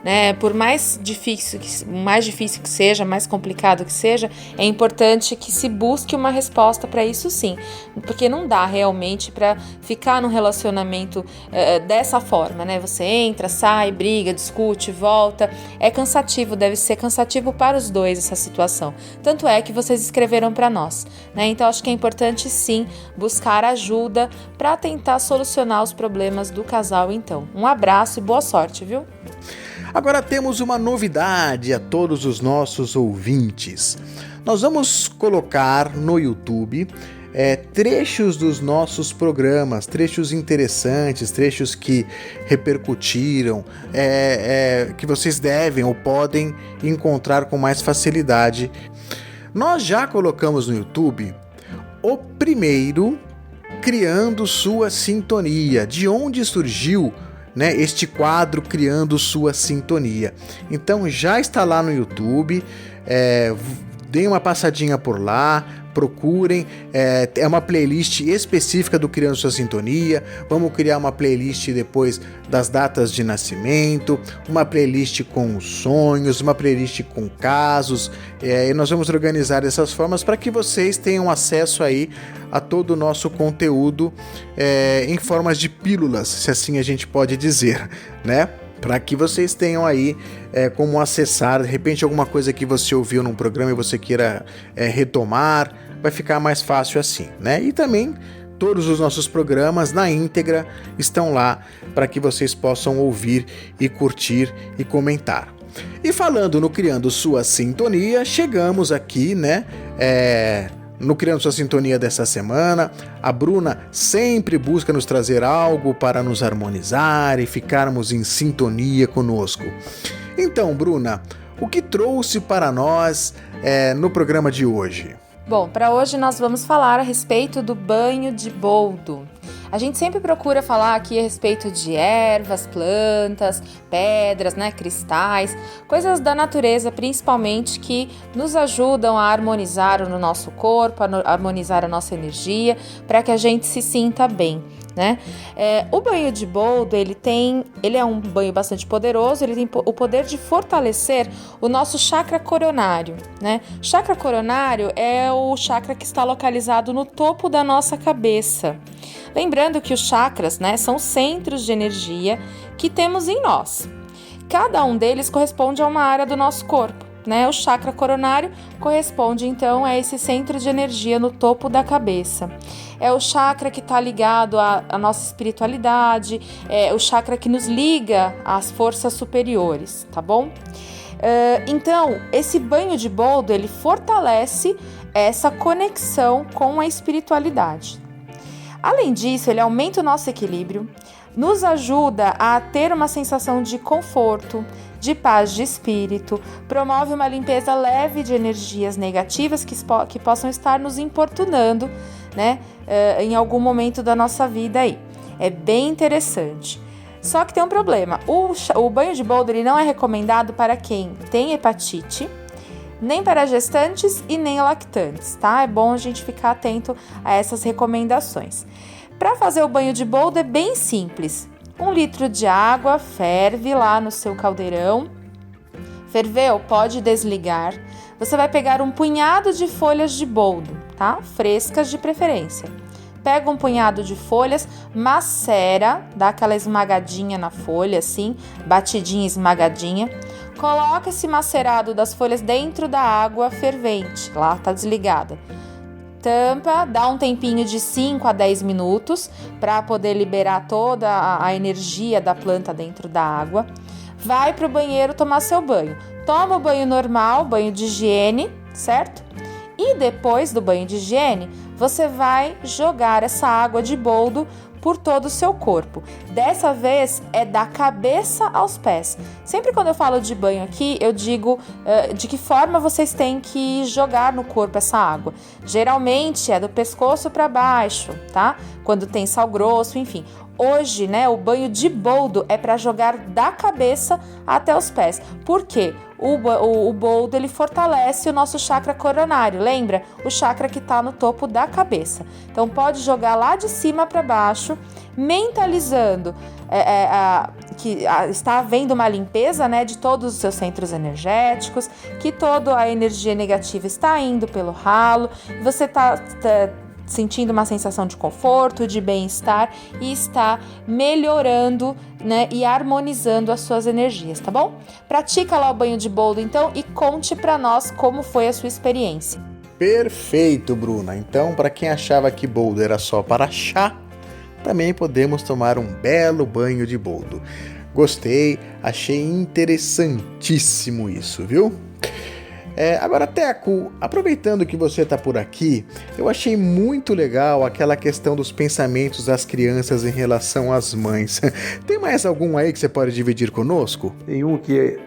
né? Por mais difícil que seja, mais complicado que seja, é importante que se busque uma resposta para isso sim, porque não dá realmente para ficar num relacionamento dessa forma, né? Você entra, sai, briga, discute, volta, é cansativo, deve ser cansativo para os dois essa situação, tanto é que vocês escreveram para nós, né? Então acho que é importante sim buscar ajuda para tentar solucionar os problemas do casal. Então, um abraço e boa sorte, viu? Agora temos uma novidade a todos os nossos ouvintes. Nós vamos colocar no YouTube trechos dos nossos programas, trechos interessantes, trechos que repercutiram, que vocês devem ou podem encontrar com mais facilidade. Nós já colocamos no YouTube o primeiro Criando Sua Sintonia, de onde surgiu, né, este quadro Criando Sua Sintonia. Então já está lá no YouTube, deem uma passadinha por lá, procurem, é uma playlist específica do Criando Sua Sintonia. Vamos criar uma playlist depois das datas de nascimento, uma playlist com sonhos, uma playlist com casos, e nós vamos organizar dessas formas para que vocês tenham acesso aí a todo o nosso conteúdo em formas de pílulas, se assim a gente pode dizer, né? Para que vocês tenham aí como acessar, de repente alguma coisa que você ouviu num programa e você queira retomar, vai ficar mais fácil assim, né? E também todos os nossos programas na íntegra estão lá para que vocês possam ouvir e curtir e comentar. E falando no Criando Sua Sintonia, chegamos aqui, né? No Criando Sua Sintonia dessa semana, a Bruna sempre busca nos trazer algo para nos harmonizar e ficarmos em sintonia conosco. Então, Bruna, o que trouxe para nós no programa de hoje? Bom, para hoje nós vamos falar a respeito do banho de boldo. A gente sempre procura falar aqui a respeito de ervas, plantas, pedras, né, cristais, coisas da natureza principalmente que nos ajudam a harmonizar o nosso corpo, a harmonizar a nossa energia, para que a gente se sinta bem, né? O banho de boldo, ele é um banho bastante poderoso, ele tem o poder de fortalecer o nosso chakra coronário, né? Chakra coronário é o chakra que está localizado no topo da nossa cabeça. Lembrando que os chakras, né, são centros de energia que temos em nós. Cada um deles corresponde a uma área do nosso corpo, né? O chakra coronário corresponde, então, a esse centro de energia no topo da cabeça. É o chakra que está ligado à nossa espiritualidade, é o chakra que nos liga às forças superiores, tá bom? Então, esse banho de boldo, ele fortalece essa conexão com a espiritualidade. Além disso, ele aumenta o nosso equilíbrio, nos ajuda a ter uma sensação de conforto, de paz de espírito, promove uma limpeza leve de energias negativas que possam estar nos importunando, né, em algum momento da nossa vida aí. É bem interessante. Só que tem um problema, o banho de boldo ele não é recomendado para quem tem hepatite, nem para gestantes e nem lactantes, tá? É bom a gente ficar atento a essas recomendações. Para fazer o banho de boldo é bem simples. 1 litro de água, ferve lá no seu caldeirão. Ferveu? Pode desligar. Você vai pegar um punhado de folhas de boldo, tá? Frescas de preferência. Pega um punhado de folhas, macera, dá aquela esmagadinha na folha, assim, batidinha, esmagadinha. Coloca esse macerado das folhas dentro da água fervente, lá tá desligada. Tampa, dá um tempinho de 5 a 10 minutos para poder liberar toda a energia da planta dentro da água. Vai pro banheiro tomar seu banho. Toma o banho normal, banho de higiene, certo? E depois do banho de higiene, você vai jogar essa água de boldo por todo o seu corpo. Dessa vez é da cabeça aos pés. Sempre quando eu falo de banho aqui, eu digo de que forma vocês têm que jogar no corpo essa água. Geralmente é do pescoço para baixo, tá? Quando tem sal grosso, enfim. Hoje, né, o banho de boldo é para jogar da cabeça até os pés. Por quê? O boldo ele fortalece o nosso chakra coronário, lembra? O chakra que está no topo da cabeça. Então pode jogar lá de cima para baixo, mentalizando está havendo uma limpeza, né, de todos os seus centros energéticos, que toda a energia negativa está indo pelo ralo, você está sentindo uma sensação de conforto, de bem-estar e está melhorando, né, e harmonizando as suas energias, tá bom? Pratica lá o banho de boldo então e conte para nós como foi a sua experiência. Perfeito, Bruna. Então, para quem achava que boldo era só para chá, também podemos tomar um belo banho de boldo. Gostei, achei interessantíssimo isso, viu? Agora, Teco, aproveitando que você está por aqui, eu achei muito legal aquela questão dos pensamentos das crianças em relação às mães. Tem mais algum aí que você pode dividir conosco? Tem um que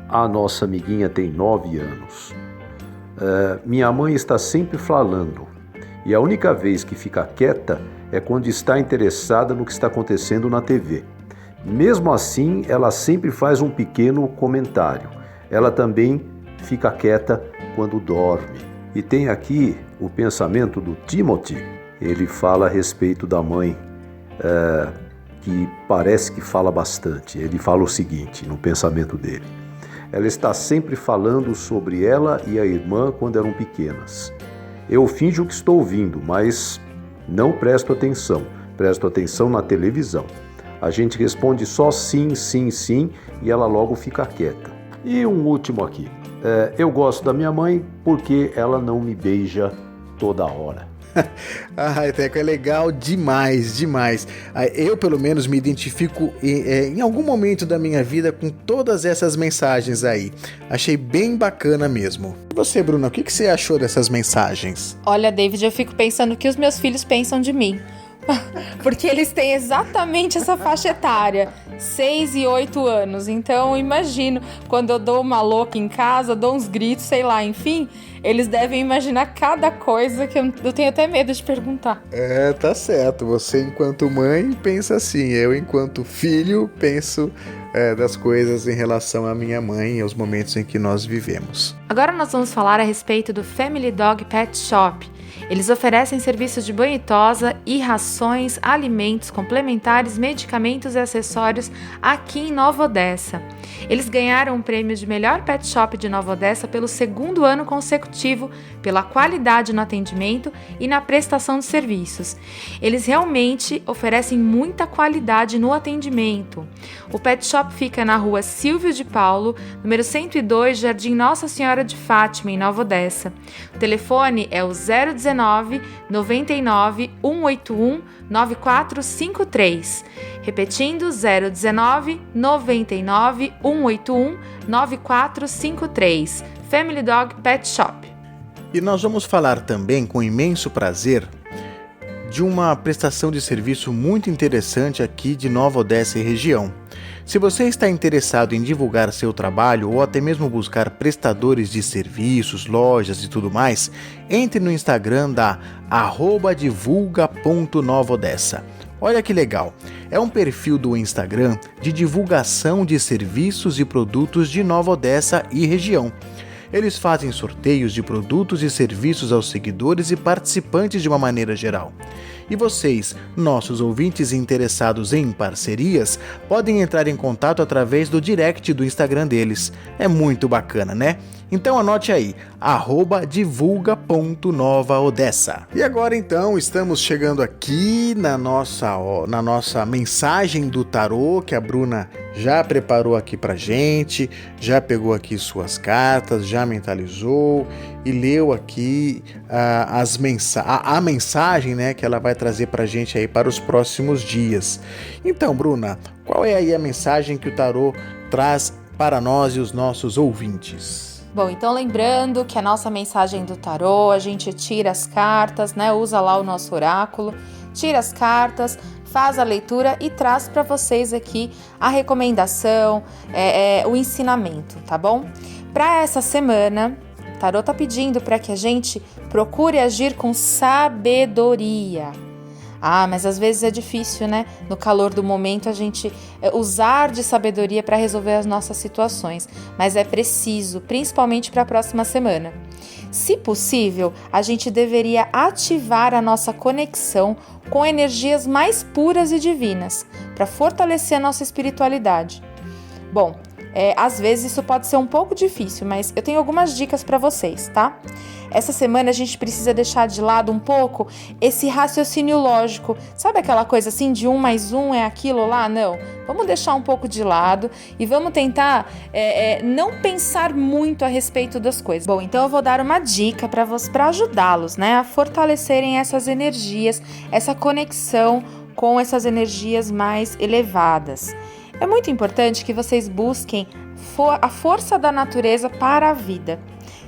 a nossa amiguinha tem 9 anos. Minha mãe está sempre falando, e a única vez que fica quieta é quando está interessada no que está acontecendo na TV. Mesmo assim, ela sempre faz um pequeno comentário. Ela também fica quieta quando dorme. E tem aqui o pensamento do Timothy. Ele fala a respeito da mãe, que parece que fala bastante. Ele fala o seguinte no pensamento dele: ela está sempre falando sobre ela e a irmã quando eram pequenas. Eu finjo que estou ouvindo, mas não presto atenção. Presto atenção na televisão. A gente responde só sim, sim, sim, e ela logo fica quieta. E um último aqui. Eu gosto da minha mãe porque ela não me beija toda hora. Teco, é legal demais, demais. Eu, pelo menos, me identifico em algum momento da minha vida com todas essas mensagens aí. Achei bem bacana mesmo. E você, Bruna, o que você achou dessas mensagens? Olha, David, eu fico pensando o que os meus filhos pensam de mim. Porque eles têm exatamente essa faixa etária, 6 e 8 anos. Então, imagino, quando eu dou uma louca em casa, dou uns gritos, sei lá, enfim, eles devem imaginar cada coisa que eu tenho até medo de perguntar. Tá certo. Você, enquanto mãe, pensa assim. Eu, enquanto filho, penso das coisas em relação à minha mãe e aos momentos em que nós vivemos. Agora nós vamos falar a respeito do Family Dog Pet Shop. Eles oferecem serviços de banho e tosa e rações, alimentos complementares, medicamentos e acessórios aqui em Nova Odessa. Eles ganharam o prêmio de melhor pet shop de Nova Odessa pelo 2º ano consecutivo, pela qualidade no atendimento e na prestação de serviços. Eles realmente oferecem muita qualidade no atendimento. O pet shop fica na rua Silvio de Paulo, número 102, Jardim Nossa Senhora de Fátima, em Nova Odessa. O telefone é o 019 99 181 9453. Repetindo, 019 99 181 9453. Family Dog Pet Shop. E nós vamos falar também, com imenso prazer, de uma prestação de serviço muito interessante aqui de Nova Odessa e região. Se você está interessado em divulgar seu trabalho ou até mesmo buscar prestadores de serviços, lojas e tudo mais, entre no Instagram da @divulga.novaodessa. Olha que legal, é um perfil do Instagram de divulgação de serviços e produtos de Nova Odessa e região. Eles fazem sorteios de produtos e serviços aos seguidores e participantes de uma maneira geral. E vocês, nossos ouvintes interessados em parcerias, podem entrar em contato através do direct do Instagram deles. É muito bacana, né? Então anote aí, @divulga.novaodessa. E agora então, estamos chegando aqui na nossa mensagem do tarô, que a Bruna já preparou aqui pra gente, já pegou aqui suas cartas, já mentalizou e leu aqui a mensagem, né, que ela vai trazer pra gente aí para os próximos dias. Então, Bruna, qual é aí a mensagem que o tarô traz para nós e os nossos ouvintes? Bom, então lembrando que a nossa mensagem do tarô, a gente tira as cartas, né? Usa lá o nosso oráculo, tira as cartas, faz a leitura e traz para vocês aqui a recomendação, o ensinamento, tá bom? Para essa semana, o tarô tá pedindo para que a gente procure agir com sabedoria. Ah, mas às vezes é difícil, né? No calor do momento a gente usar de sabedoria para resolver as nossas situações, mas é preciso, principalmente para a próxima semana. Se possível, a gente deveria ativar a nossa conexão com energias mais puras e divinas, para fortalecer a nossa espiritualidade. Bom, às vezes isso pode ser um pouco difícil, mas eu tenho algumas dicas para vocês, tá? Essa semana a gente precisa deixar de lado um pouco esse raciocínio lógico. Sabe aquela coisa assim de 1 mais 1 é aquilo lá? Não. Vamos deixar um pouco de lado e vamos tentar não pensar muito a respeito das coisas. Bom, então eu vou dar uma dica para ajudá-los, né, a fortalecerem essas energias, essa conexão com essas energias mais elevadas. É muito importante que vocês busquem a força da natureza para a vida.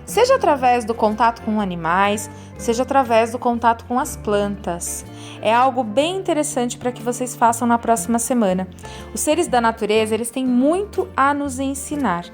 Seja através do contato com animais, seja através do contato com as plantas. É algo bem interessante para que vocês façam na próxima semana. Os seres da natureza, eles têm muito a nos ensinar.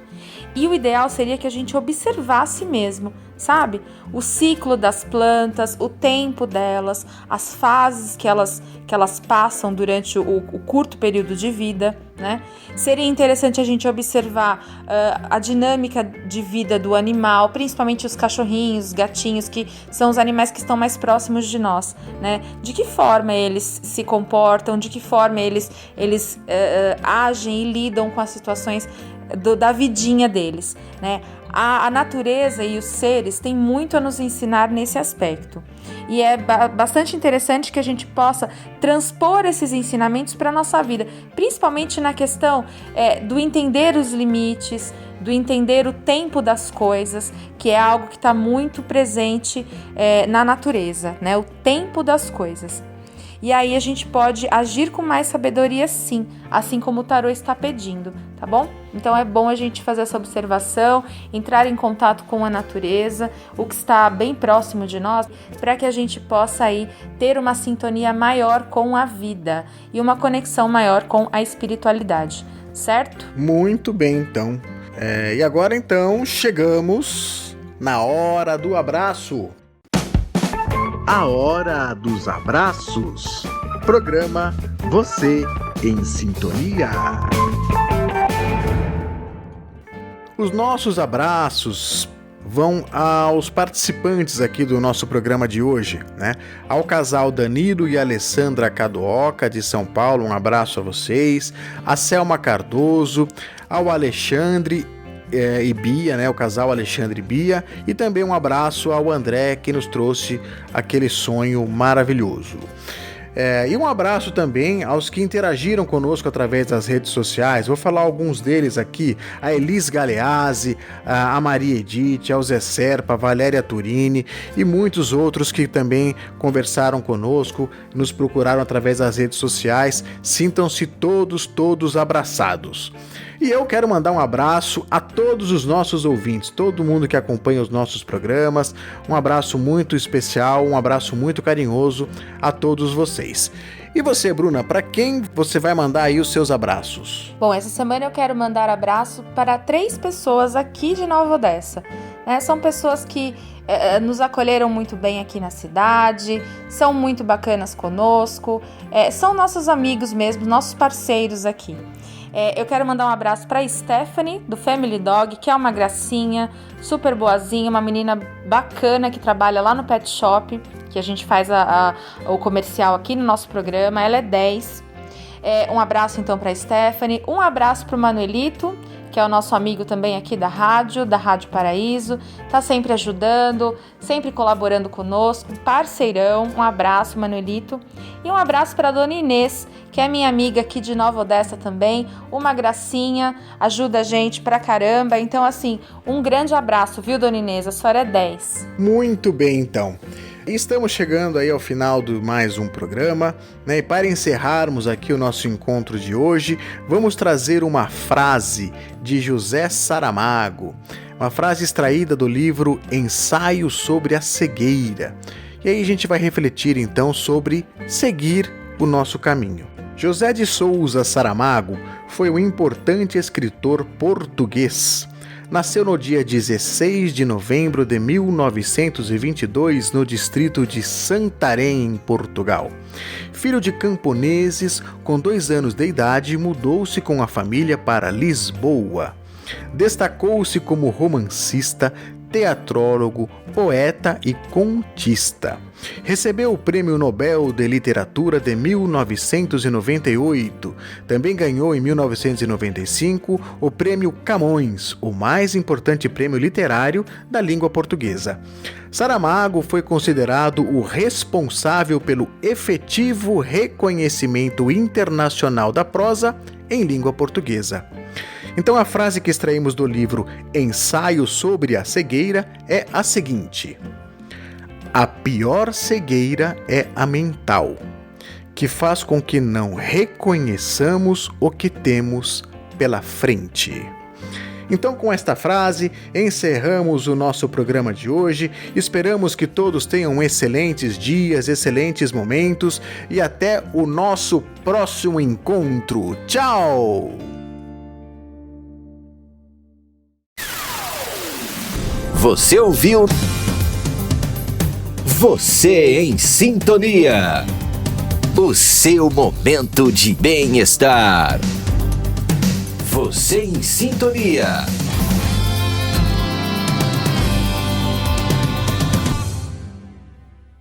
E o ideal seria que a gente observasse mesmo, sabe? O ciclo das plantas, o tempo delas, as fases que elas passam durante o curto período de vida, né? Seria interessante a gente observar a dinâmica de vida do animal, principalmente os cachorrinhos, os gatinhos, que são os animais que estão mais próximos de nós, né? De que forma eles se comportam, de que forma eles agem e lidam com as situações da vidinha deles, né? A natureza e os seres têm muito a nos ensinar nesse aspecto. E é bastante interessante que a gente possa transpor esses ensinamentos para a nossa vida, principalmente na questão do entender os limites, do entender o tempo das coisas, que é algo que está muito presente na natureza, né? O tempo das coisas. E aí a gente pode agir com mais sabedoria sim, assim como o tarô está pedindo, tá bom? Então é bom a gente fazer essa observação, entrar em contato com a natureza, o que está bem próximo de nós, para que a gente possa aí ter uma sintonia maior com a vida e uma conexão maior com a espiritualidade, certo? Muito bem, então. E agora então chegamos na hora do abraço. A Hora dos Abraços. Programa Você em Sintonia. Os nossos abraços vão aos participantes aqui do nosso programa de hoje, né? Ao casal Danilo e Alessandra Cadoca, de São Paulo, um abraço a vocês. A Selma Cardoso, ao Alexandre e Bia, né, o casal Alexandre e Bia, e também um abraço ao André, que nos trouxe aquele sonho maravilhoso. E um abraço também aos que interagiram conosco através das redes sociais. Vou falar alguns deles aqui: a Elis Galeazzi, a Maria Edith, ao Zé Serpa, a Valéria Turini e muitos outros que também conversaram conosco, nos procuraram através das redes sociais. Sintam-se todos abraçados. E eu quero mandar um abraço a todos os nossos ouvintes, todo mundo que acompanha os nossos programas. Um abraço muito especial, um abraço muito carinhoso a todos vocês. E você, Bruna, para quem você vai mandar aí os seus abraços? Bom, essa semana eu quero mandar abraço para 3 pessoas aqui de Nova Odessa. São pessoas que nos acolheram muito bem aqui na cidade, são muito bacanas conosco, são nossos amigos mesmo, nossos parceiros aqui. Eu quero mandar um abraço para Stephanie, do Family Dog, que é uma gracinha, super boazinha, uma menina bacana que trabalha lá no Pet Shop, que a gente faz o comercial aqui no nosso programa. Ela é 10. Um abraço então para Stephanie, um abraço para o Manuelito, que é o nosso amigo também aqui da Rádio Paraíso, tá sempre ajudando, sempre colaborando conosco, parceirão. Um abraço, Manuelito. E um abraço para a Dona Inês, que é minha amiga aqui de Nova Odessa também, uma gracinha, ajuda a gente pra caramba. Então, assim, um grande abraço, viu, Dona Inês? A senhora é 10. Muito bem, então. Estamos chegando aí ao final de mais um programa, né? E para encerrarmos aqui o nosso encontro de hoje, vamos trazer uma frase de José Saramago, uma frase extraída do livro Ensaio sobre a Cegueira. E aí a gente vai refletir então sobre seguir o nosso caminho. José de Souza Saramago foi um importante escritor português. nasceu no dia 16 de novembro de 1922 no distrito de Santarém, em Portugal. Filho de camponeses, com 2 anos de idade, mudou-se com a família para Lisboa. Destacou-se como romancista, teatrólogo, poeta e contista. Recebeu o Prêmio Nobel de Literatura de 1998. Também ganhou em 1995 o Prêmio Camões, o mais importante prêmio literário da língua portuguesa. Saramago foi considerado o responsável pelo efetivo reconhecimento internacional da prosa em língua portuguesa. Então a frase que extraímos do livro Ensaio sobre a Cegueira é a seguinte: a pior cegueira é a mental, que faz com que não reconheçamos o que temos pela frente. Então, com esta frase, encerramos o nosso programa de hoje. Esperamos que todos tenham excelentes dias, excelentes momentos e até o nosso próximo encontro. Tchau! Você ouviu? Você em Sintonia. O seu momento de bem-estar. Você em Sintonia.